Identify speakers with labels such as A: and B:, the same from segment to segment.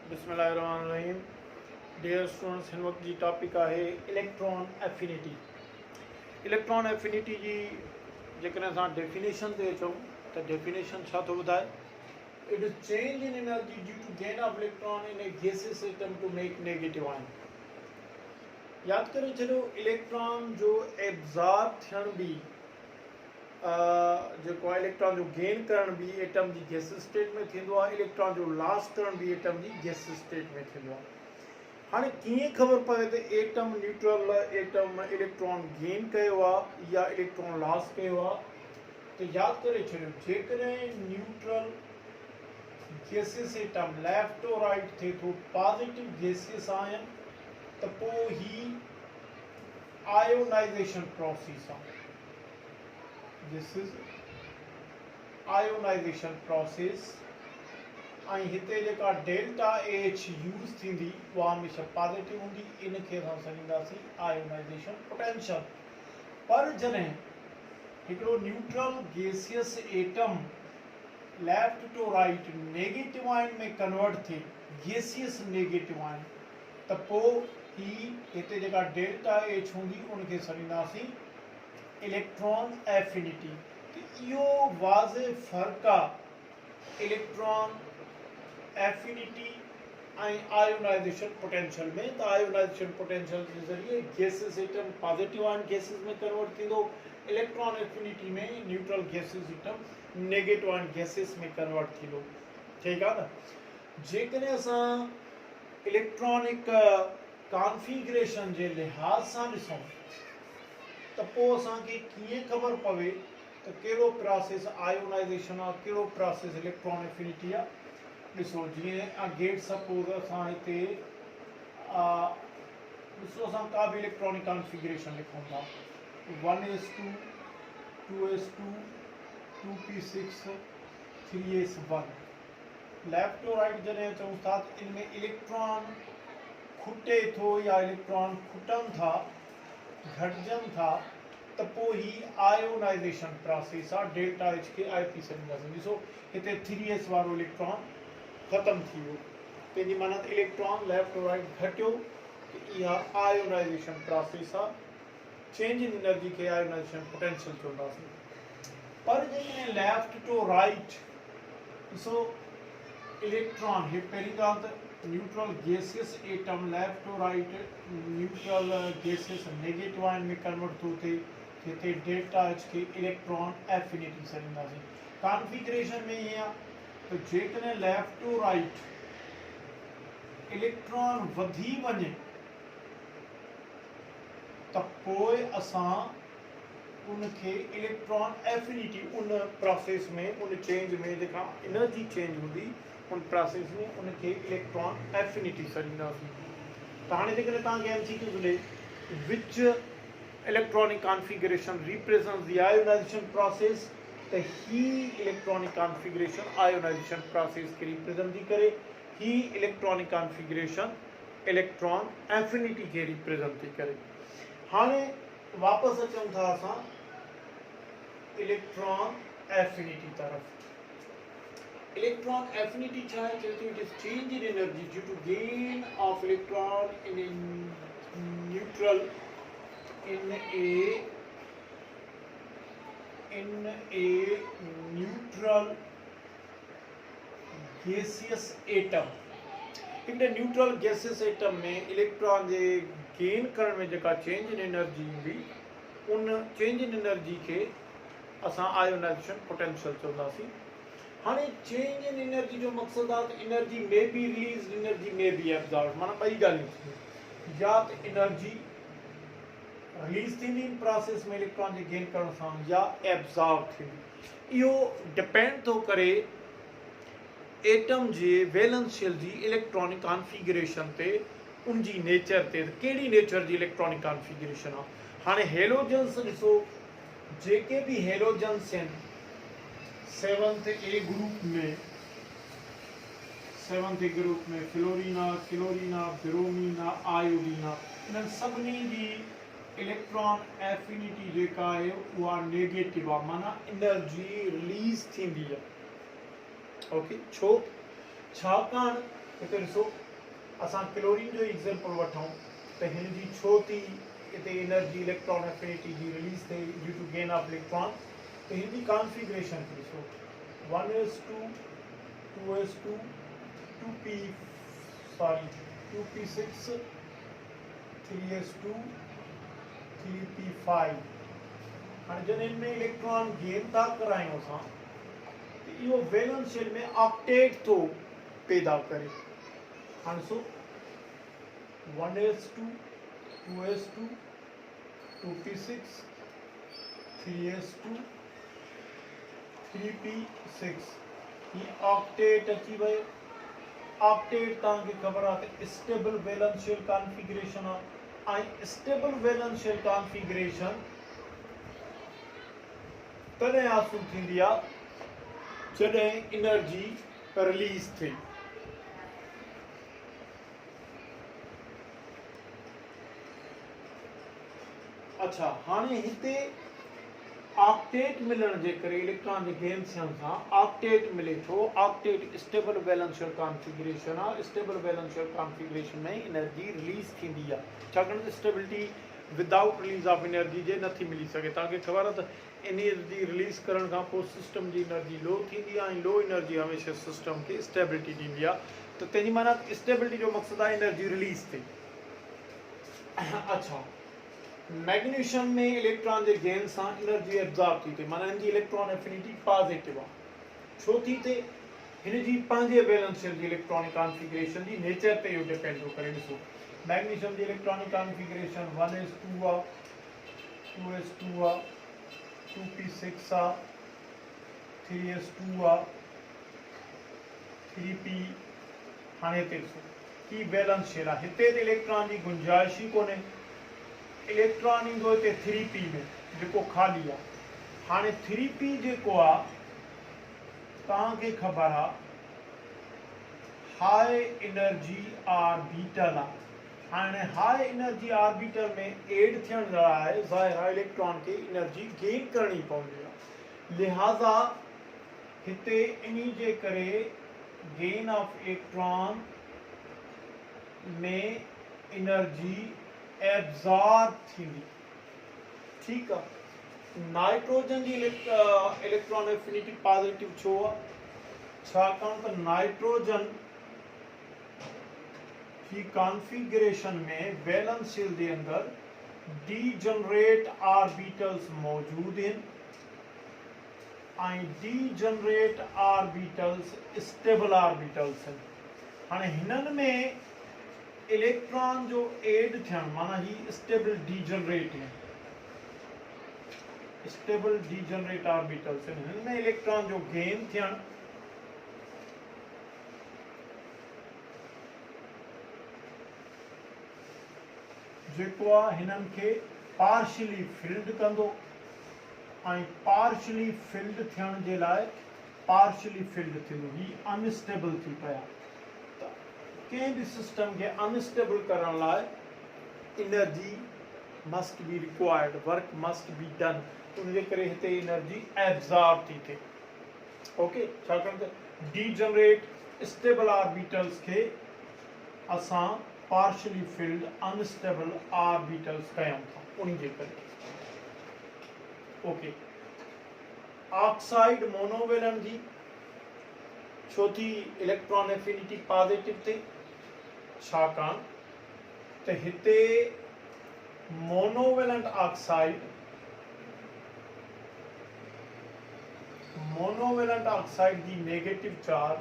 A: बिस्मिल्लाहिर्रहमानिर्रहीम। Dear students, हिन वक्त जी टॉपिक है इलेक्ट्रॉन एफिनिटी। इलेक्ट्रॉन एफिनिटी जी जेकॾहिं असां डेफिनेशन ते अचूं त डेफिनेशन छा थो ॿुधाए? It is change in energy due to gain of electron in a gaseous system to make negative ion. यादि करे छॾियो, इलेक्ट्रॉन जो एब्ज़ॉर्ब थियण बि जेको आहे इलेक्ट्रॉन जो गेन करण बि एटम जी गैसियस स्टेट में थींदो आहे, इलेक्ट्रॉन जो लॉस करण बि एटम जी गैसियस स्टेट में थींदो आहे। हाणे कीअं ख़बर पवे त atom neutral atom electron gain कयो आहे या इलेक्ट्रॉन लॉस कयो आहे? त यादि करे छॾियो, जेकॾहिं neutral gaseous atom left to right थिए थो पॉजिटिव गैसियस आयन, त पोइ ही आयोनाइज़ेशन प्रोसेस आहे। This is ionization process. ऐं हिते जेका डेल्टा एच यूज़ थींदी उहा हमेशह पॉजिटिव हूंदी, इनखे असां सॾींदासीं आयोनाइज़ेशन पोटेंशियल। पर जॾहिं हिकिड़ो neutral gaseous atom left to right negative ion में कन्वर्ट थिए, गैसियस नेगेटिव आयन, त पोइ ही हिते जेका डेल्टा एच हूंदी उनखे सॾींदासीं इलेक्ट्रॉन एफिनिटी। तो इहो वाज़े फ़र्क़ु आहे इलेक्ट्रॉन एफिनिटी ऐं आयोनाइज़ेशन पोटेंशियल में। त आयोनाइज़ेशन पोटेंशियल जे ज़रिए गैसियस एटम पॉजिटिव आयन गैसिस में कन्वर्ट थींदो, इलेक्ट्रॉन एफिनिटी में न्यूट्रल गैसियस एटम नेगेटिव आयन गैसिस में कन्वर्ट थींदो। ठीकु आहे न? जेकॾहिं असां इलेक्ट्रॉनिक कॉन्फ़िगरेशन जे लिहाज़ सां ॾिसूं त पोइ असांखे कीअं ख़बर पवे त कहिड़ो प्रोसेस आयोनाइज़ेशन आहे, कहिड़ो प्रोसेस इलेक्ट्रॉन एफिनिटी आहे? ॾिसो, जीअं गेट सपोज असां हिते ॾिसो, असां का बि इलेक्ट्रॉनिक कॉन्फ़िगरेशन लिखूं था, 1s2 2s2 2p6 3s1। Left to right जॾहिं चऊं था त इनमें इलेक्ट्रॉन खुटे थो या इलेक्ट्रॉन खुटनि था, घटिजनि था, त पोइ ही आयोनाइज़ेशन प्रोसेस आहे। डेल्टा एच खे आई पी सॾींदासीं। ॾिसो, हिते 3s वारो इलेक्ट्रॉन ख़तमु थी वियो, तंहिंजी माना इलेक्ट्रॉन लेफ्ट टू राइट घटियो, त इहा आयोनाइज़ेशन प्रोसेस आहे। चेंज इन एनर्जी खे आयोनाइज़ेशन पोटेंशियल चवंदासीं। पर जेकॾहिं लेफ्ट टू राइट ॾिसो, इलेक्ट्रॉन ही पहिरीं ॻाल्हि त neutral gaseous atom left to right neutral gaseous negative ion में कन्वर्ट थो थिए, हिते डेल्टा एच खे इलेक्ट्रॉन एफिनिटी सॾींदासीं। कॉन्फ़िगरेशन में ईअं आहे त जेकॾहिं लेफ्ट टू राइट इलेक्ट्रॉन वधी वञे त पोइ असां उनखे इलेक्ट्रॉन एफिनिटी उन प्रोसेस में, उन चेंज में जेका एनर्जी चेंज हूंदी उन प्रोसेस में उनखे इलेक्ट्रॉन एफिनिटी सॾींदासीं। त हाणे जेकॾहिं तव्हांखे एमसीक्यू मिले which electronic configuration represents the ionization process, त ही इलेक्ट्रॉनिक कॉन्फ़िगरेशन आयोनाइज़ेशन प्रोसेस खे रिप्रेजेंट थी करे, ही इलेक्ट्रॉनिक कॉन्फ़िगरेशन इलेक्ट्रॉन एफिनिटी खे रिप्रेजेंट थी करे। हाणे वापस अचूं था असां इलेक्ट्रॉन एफिनिटी तरफ। इलेक्ट्रॉन एफिनिटी छा आहे? चए थो, it is change in energy due to gain of electron in neutral in a neutral gaseous atom. हिकिड़े न्यूट्रल गैसियस एटम में इलेक्ट्रॉन जे गेन करण में जेका चेंज इन एनर्जी ईंदी, उन चेंज इन एनर्जी खे असां आयोनाइज़ेशन पोटेंशियल चवंदासीं। हाणे चेंज इन एनर्जी जो मक़सदु आहे त एनर्जी में बी रिलीज, एनर्जी में बी एब्जॉर्ब, माना ॿई ॻाल्हियूं थींदियूं। या त एनर्जी रिलीज थींदी इन प्रोसेस में इलेक्ट्रॉन जे गेन करण सां, या एब्जॉर्ब थींदी। इहो डिपेंड थो करे एटम जे वैलेंस शेल जी इलेक्ट्रॉनिक कॉन्फ़िगरेशन ते, उनजी नेचर ते, कहिड़ी नेचर जी इलेक्ट्रॉनिक कॉन्फ़िगरेशन आहे। हाणे हेलोजन्स ॾिसो, जेके बि हेलोजन्स आहिनि 7th ए ग्रुप में फ्लोरीना, क्लोरीना, ब्रोमीना, आयोडीना, इन्हनि सभिनी जी इलेक्ट्रॉन एफिनिटी जेका आहे उहा नेगेटिव आहे, माना एनर्जी रिलीज़ थींदी आहे। ओके, छो? छाकाणि हिते ॾिसो असां क्लोरीन जो एग्जाम्पल वठूं त हिन जी छो थी हिते एनर्जी इलेक्ट्रॉन एफिनिटी जी रिलीज थिए due to gain of electron. त हिन जी कॉन्फ़िगरेशन खे ॾिसो 1s2 2s2 2p6 3s2 3p5। हाणे जॾहिं हिन में इलेक्ट्रॉन गेन था करायूं असां त इहो वैलेंस शेल में ऑक्टेट थो पैदा करे। हाणे ॾिसो 1s2 2s2 2p6 3s2 3p6 ही ऑक्टेट अची वियो। ऑक्टेट तव्हांखे ख़बर आहे त स्टेबल वैलेंस शेल कॉन्फ़िगरेशन आहे ऐं स्टेबल वैलेंस शेल कॉन्फ़िगरेशन तॾहिं हासिल थींदी आहे जॾहिं एनर्जी रिलीज थिए। अच्छा हाणे हिते ऑक्टेट मिलण जे करे इलेक्ट्रॉन जे गेन थियण सां ऑक्टेट मिले थो। Octet stable valence shell configuration आहे। स्टेबल वैलेंस शेल कॉन्फ़िगरेशन में एनर्जी रिलीज थींदी आहे छाकाणि त stability without release of energy जे नथी मिली सघे। तव्हांखे ख़बर आहे त एनर्जी रिलीज करण खां पोइ सिस्टम जी एनर्जी लो थींदी आहे ऐं लो एनर्जी हमेशह सिस्टम खे स्टेबिलिटी ॾींदी आहे। त तंहिंजी माना स्टेबिलिटी जो मक़सदु आहे एनर्जी रिलीज थिए। अच्छा मैग्नीशियम में इलेक्ट्रॉन जे गेन सां एनर्जी एब्जॉर्ब थी थिए माना हिन जी इलेक्ट्रॉन एफिनिटी पॉजिटिव आहे। छो थी थिए हिन जी पंहिंजे वैलेंस शेल जी इलेक्ट्रॉनिक कॉन्फ़िगरेशन जी नेचर ते इहो डिपेंड थो करे। ॾिसो मैग्नीशियम जी इलेक्ट्रॉनिक कॉन्फ़िगरेशन 1s2 आहे 2s2 आहे 2p6 आहे 3s2 आहे 3p। हाणे हिते ॾिसो ही वैलेंस शेल आहे। हिते त इलेक्ट्रॉन जी गुंजाइश ई कोन्हे। इलेक्ट्रॉन ईंदो हिते 3p में जेको ख़ाली आहे। हाणे 3p जेको आहे तव्हांखे ख़बर आहे हाई एनर्जी ऑर्बिटल आहे। हाणे हाई एनर्जी ऑर्बिटल में एड थियण लाइ ज़ाहिर आहे इलेक्ट्रॉन खे एनर्जी गेन करणी पवंदी आहे। लिहाज़ा हिते इन्ही जे करे गेन ऑफ इलेक्ट्रॉन में एनर्जी एब्जॉर्ब थींदी। ठीकु आहे। नाइट्रोजन जी इलेक्ट्रॉन एफिनिटी पॉजिटिव छो आहे छाकाणि त नाइट्रोजन की कॉन्फ़िगरेशन में वैलेंस शेल जे अंदर डीजनरेट ऑर्बिटल्स मौजूद आहिनि ऐं डीजनरेट ऑर्बिटल्स स्टेबल ऑर्बिटल्स आहिनि। हाणे हिननि में इलेक्ट्रॉन जो एड थियण माना ही स्टेबल डीजनरेट आहिनि। स्टेबल डीजनरेट ऑर्बिटल्स आहिनि। हिन में इलेक्ट्रॉन जो गेन थियण जेको आहे हिननि खे पार्शली फिल्ड कंदो ऐं पार्शली फिल्ड थियण जे लाइ पार्शली फिल्ड थींदो ही अनस्टेबल थी पिया। त कंहिं बि सिस्टम खे अनस्टेबल करण लाइ energy must be required work must be done. उनजे करे हिते एनर्जी एब्जॉर्ब थी थिए। ओके छाकाणि त डीजनरेट स्टेबल ऑर्बिटल्स खे असां पार्शली फिल्ड अनस्टेबल ऑर्बिटल्स कयूं था उन जे करे। ओके ऑक्साइड मोनोवेलेंट जी छो थी इलेक्ट्रॉन एफिनिटी पॉजिटिव थिए छाकाणि त हिते मोनोवेलेंट ऑक्साइड जी नेगेटिव चार्ज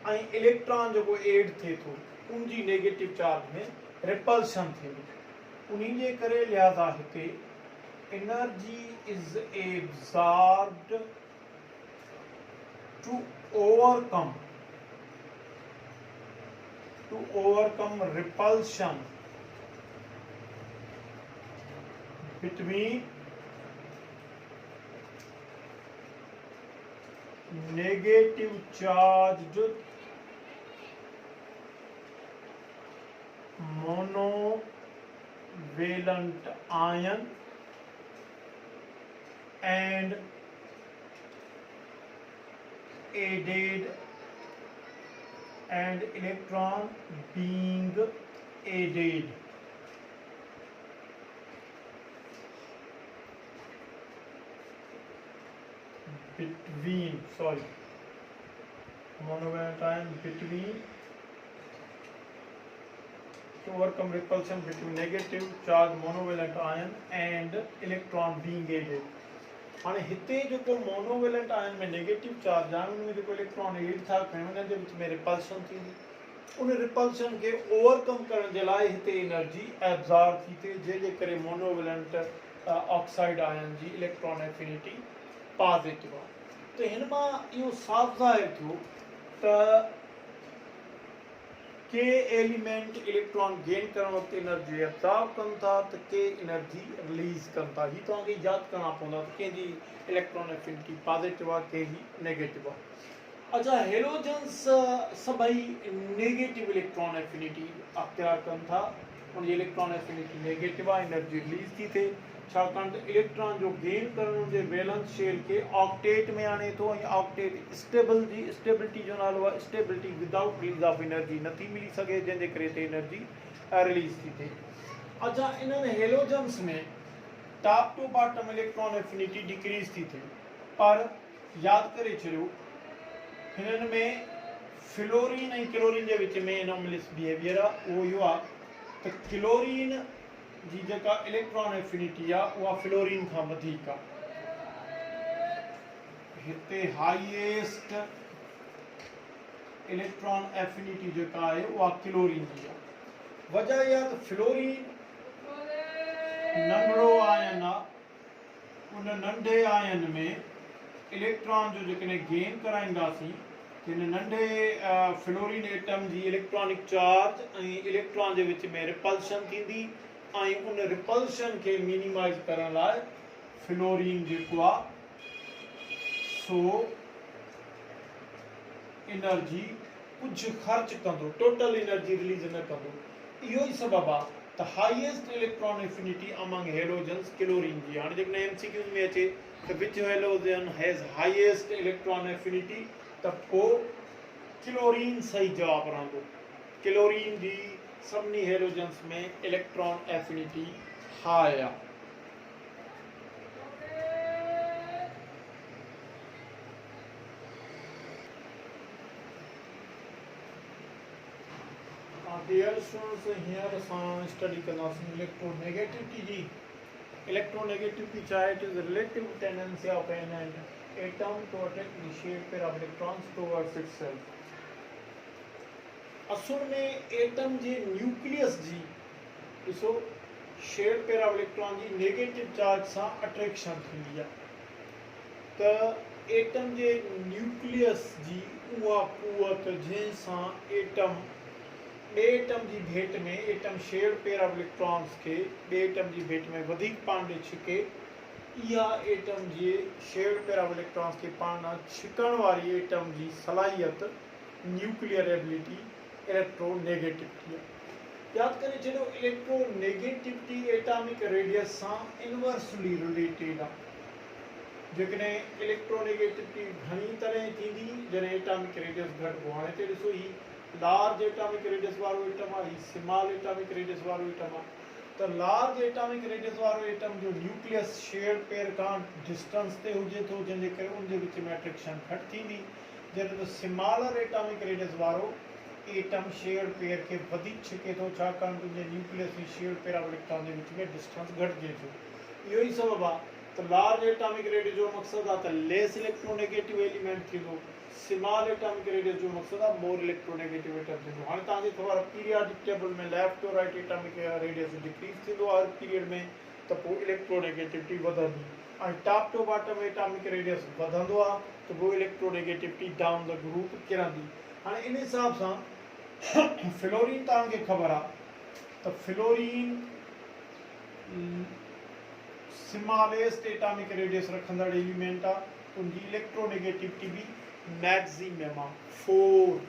A: ऐं इलेक्ट्रॉन जेको एड थिए थो उनजी नेगेटिव चार्ज में रिपल्शन थींदी। उन्हीं जे करे लिहाज़ा हिते energy is absorbed to overcome repulsion between negative charged monovalent ion and added and electron being added. Monovalent ion between to overcome repulsion between negative charge monovalent ion and electron being added. हाँ हिते जो को monovalent आयन में negative charge आहे उनमें जो electron add था करण उन जे विच में रिपल्शन थींदी उन रिपल्शन के ओवरकम करण जे लाइ हिते एनर्जी एब्जॉर्ब थी थे जे करे मोनोवेलेंट ऑक्साइड आयन जी इलेक्ट्रॉन एफिनिटी पॉजिटिव आहे तो हिन मां इहो साफ़ ज़ाहिर थियो त के एलिमेंट इलेक्ट्रॉन गेन करण वक्त एनर्जी एब्जॉर्ब कन था तो के एनर्जी रिलीज कन था ही तो आगे याद करना पवंदा तो कंहिंजी इलेक्ट्रॉन एफिनिटी पॉजिटिव आहे कंहिंजी नेगेटिव आहे अच्छा हेलोजन्स सभई नेगेटिव इलेक्ट्रॉन एफिनिटी अख्तियार कन था उनजी इलेक्ट्रॉन एफिनिटी नेगेटिव आहे एनर्जी रिलीज थी थिए छाकाणि त इलेक्ट्रॉन जो गेन करण हुनजे वैलेंस शेल के ऑक्टेट में आणे थो ऐं ऑक्टेट स्टेबिलिटी जो नालो आहे stability without release of energy नथी मिली सघे जंहिंजे करे हिते एनर्जी रिलीज थी थिए अच्छा इन्हनि हेलोजन्स में top to bottom electron affinity decrease थी थिए पर यादि करे छॾियो हिननि में फ्लोरीन ऐं क्लोरीन जे विच में एनोमलिस बिहेवियर आहे उहो इहो आहे त क्लोरीन जी जेका इलेक्ट्रॉन एफिनिटी आहे उहा फ्लोरीन खां वधीक आहे हिते हाईएस्ट इलेक्ट्रॉन एफिनिटी जेका आहे उहा क्लोरीन जी आहे वजह इहा त फ्लोरीन नंढड़ो आयन आहे उन नंढे आयन में इलेक्ट्रॉन जो जेकॾहिं गेन कराईंदासीं हिन नंढे फ्लोरीन एटम जी इलेक्ट्रॉनिक चार्ज ऐं इलेक्ट्रॉन जे विच में रिपल्शन थींदी ऐं उन रिपल्शन के मिनिमाइज करण लाइ फ्लोरीन जेको आहे सो एनर्जी कुछ खर्च कंदो टोटल एनर्जी रिलीज न कंदो इहो ई सबब आहे त highest electron affinity among halogens chlorine जी हाणे जेकॾहिं एमसीक्यूज़ में अचे त which halogen has highest electron affinity त पोइ क्लोरीन सही जवाब रहंदो क्लोरीन जी सभिनी हेलोजन्स में इलेक्ट्रॉन एफिनिटी हाई आहे डियर स्टूडेंट्स हींअर असां स्टडी कंदासीं इलेक्ट्रोनेगेटिविटी जी इलेक्ट्रोनेगेटिविटी छा आहे it is relative tendency of an atom to attack the shared pair of electrons towards itself असुल में एटम जे न्यूक्लियस जी ॾिसो शेयर्ड पेयर ऑफ इलेक्ट्रॉन जी नेगेटिव चार्ज सां अट्रैक्शन थींदी आहे त एटम जे न्यूक्लियस जी उहा कुवत जंहिंसां एटम ॿिए एटम जी भेट में atom shared pair of electrons के ॿिए एटम जी भेट में वधीक पाण ॾे छिके इहा atom J shared pair of electrons के पाण छिकण वारी एटम जी सलाहियत न्यूक्लियर एबिलिटी इलेक्ट्रोनेगेटिविटी आहे यादि करे छॾियो इलेक्ट्रोनेगेटिविटी एटॉमिक रेडियस सां इनवर्सली रिलेटेड आहे जेकॾहिं इलेक्ट्रोनेगेटिविटी घणी तरह थींदी जॾहिं एटॉमिक रेडियस घटिबो हाणे हिते ॾिसो ही लार्ज एटॉमिक रेडियस वारो एटम आहे ही स्मॉल एटॉमिक रेडियस वारो एटम आहे त लार्ज एटॉमिक रेडियस वारो एटम जो न्यूक्लियस शेयर्ड पेयर खां डिस्टेंस ते हुजे थो जंहिंजे करे उनजे विच में अट्रैक्शन घटि थींदी जॾहिं त स्मॉलर एटॉमिक रेडियस वारो एटम शेयर्ड पेयर के वधीक छिके थो छाकाणि त उनजे न्यूक्लियस में shared pair of electron J which में डिस्टेंस घटिजे थो इहो ई सबबु आहे त लार्ज एटॉमिक रेडियस जो मक़सदु आहे त लेस इलेक्ट्रोनेगेटिव एलिमेंट थींदो स्मॉल एटॉमिक रेडियस जो मक़सदु आहे मोर इलेक्ट्रोनेगेटिव एटम थींदो हाणे तव्हांखे ख़बर आहे पीरियाडिक टेबल में left to right atomic radius decrease थींदो हर पीरियड में त पोइ इलेक्ट्रोनेगेटिविटी वधंदी ऐं top to bottom atomic radius वधंदो आहे त पोइ इलेक्ट्रोनेगेटिविटी डाउन द ग्रुप किरंदी हाणे इन हिसाब सां फ्लोरीन तव्हांखे ख़बर आहे त फ्लोरीन स्मॉलेस्ट एटॉमिक रेडियस रखंदड़ एलिमेंट आहे उनजी इलेक्ट्रोनेगेटिविटी बि मैक्सिमम आहे 4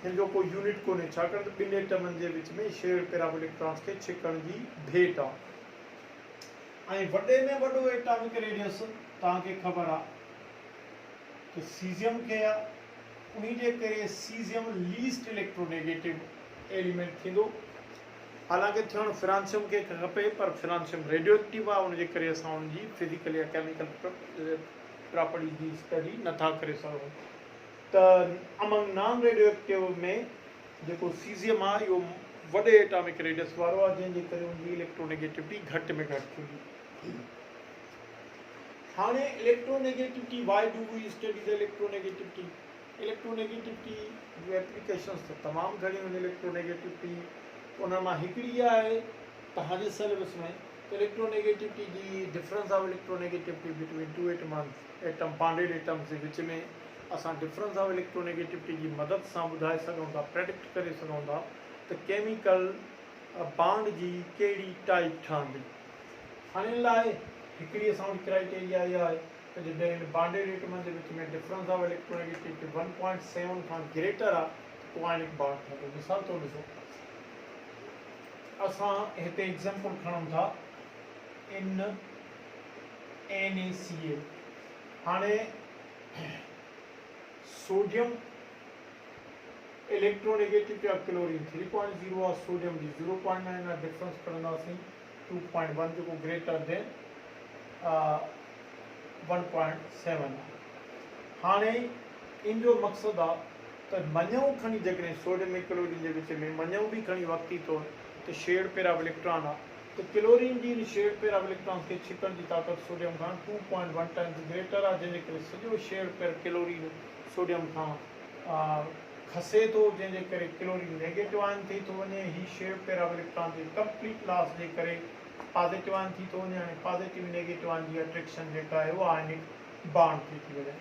A: हिन जो कोई यूनिट कोन्हे छाकाणि त ॿिनि एटमनि जे विच में शेयर्ड पेयर ऑफ इलेक्ट्रॉन्स खे छिकण जी भेट आहे ऐं वॾे में वॾो एटॉमिक रेडियस तव्हांखे ख़बर आहे त सीज़ियम खे आहे उन्हीं जे करे सीज़ियम लीस्ट इलेक्ट्रोनेगेटिव एलिमेंट थींदो। हालांकि थियणु फ्रांशियम खे खपे, पर फ्रांशियम रेडियोएक्टिव आहे, उनजे करे असां उनजी फिजिकल या केमिकल प्रॉपर्टीज़ जी स्टडी नथा करे सघूं। त अमंग नॉन रेडियोएक्टिव में जेको सीज़ियम आहे इहो वॾे एटॉमिक रेडियस वारो आहे, जंहिंजे करे उनजी इलेक्ट्रोनेगेटिविटी घटि में घटि थींदी। हाणे electronegativity, why do we study the electronegativity? Electronegativity जूं एप्लीकेशन्स त तमामु घणियूं आहिनि। इलेक्ट्रोनेगेटिविटी उन मां हिकिड़ी आहे तव्हांजे सिलेबस में इलेक्ट्रोनेगेटिविटी जी difference of electronegativity between two atom bonded atoms जे विच में असां डिफरेंस ऑफ इलेक्ट्रोनेगेटिविटी जी मदद सां ॿुधाए सघूं था, प्रेडिक्ट करे सघूं था त केमिकल बॉन्ड जी कहिड़ी टाइप ठहंदी। हाणे इन लाइ हिकिड़ी असां वटि क्राइटेरिया इहा आहे त जॾहिं बॉन्डेड एटमनि जे विच में डिफरेंस ऑफ इलेक्ट्रोनेगेटिविटी 1.7 खां ग्रेटर आहे त कोआयनिक बॉन्ड ठहंदो। मिसाल तौरु ॾिसो, असां हिते एग्जाम्पल खणूं था NaCl। हाणे सोडियम इलेक्ट्रोनेगेटिविटी ऑफ क्लोरीन 3.0 आहे, सोडियम जी 0.9 आहे, डिफरेंस खणंदासीं 2.1 जेको ग्रेटर देन 1.7 आहे। हाणे इन जो मक़सदु आहे त मञूं खणी जेकॾहिं सोडियम ऐं क्लोरीन जे विच में मञूं बि खणी वक़्ती तौरु त शेयर्ड पेयर ऑफ इलेक्ट्रॉन आहे, त क्लोरीन जी इन शेयर्ड पेयर ऑफ इलेक्ट्रॉन खे छिकण जी ताक़त सोडियम खां 2.1 टाइम्स ग्रेटर आहे, जंहिंजे करे सॼो शेयर्ड पेयर क्लोरीन सोडियम खां खसे थो, जंहिंजे करे क्लोरीन नेगेटिव आयन थी थो वञे। ही शेयर्ड पेयर ऑफ इलेक्ट्रॉन जे कंप्लीट लॉस जे करे पॉजिटिव आयन थी थो वञे। हाणे पॉजिटिव नेगेटिव आयन जी अट्रैक्शन जेका आहे उहा आयनिक बॉन्ड थी वञे।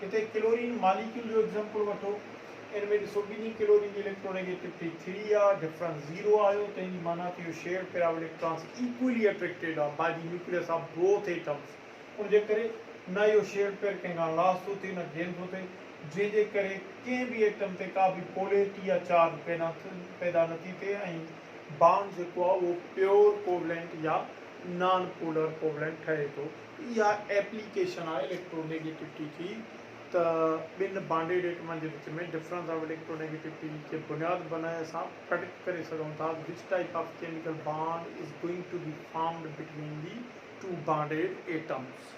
A: हिते क्लोरीन मॉलिक्यूल जो एग्जाम्पल वठो, इन में ॾिसो ॿिन्ही क्लोरीन जी इलेक्ट्रोनेगेटिविटी 3 आहे, डिफरेंस 0 आयो, त इन जी माना थी shared pair of electrons equally attracted आहे by the nucleus of both atoms. उनजे करे न इहो शेयर्ड पेयर कंहिं खां लॉस थो थिए न गेन थो थिए, जंहिंजे करे कंहिं बि एटम ते का बि पोलैरिटी या चार्ज पैदा नथी थिए ऐं बॉन्ड जेको आहे उहो प्योर कोवलेंट या नॉन पोलर कोवलेंट ठहे थो। इहा एप्लीकेशन आहे इलेक्ट्रोनेगेटिविटी जी। त ॿिनि बॉन्डेड एटमनि जे विच में डिफरेंस ऑफ इलेक्ट्रोनेगेटिविटी खे बुनियादु बनाए असां प्रेडिक्ट करे सघूं था which type of chemical bond is going to be formed between the two bonded atoms.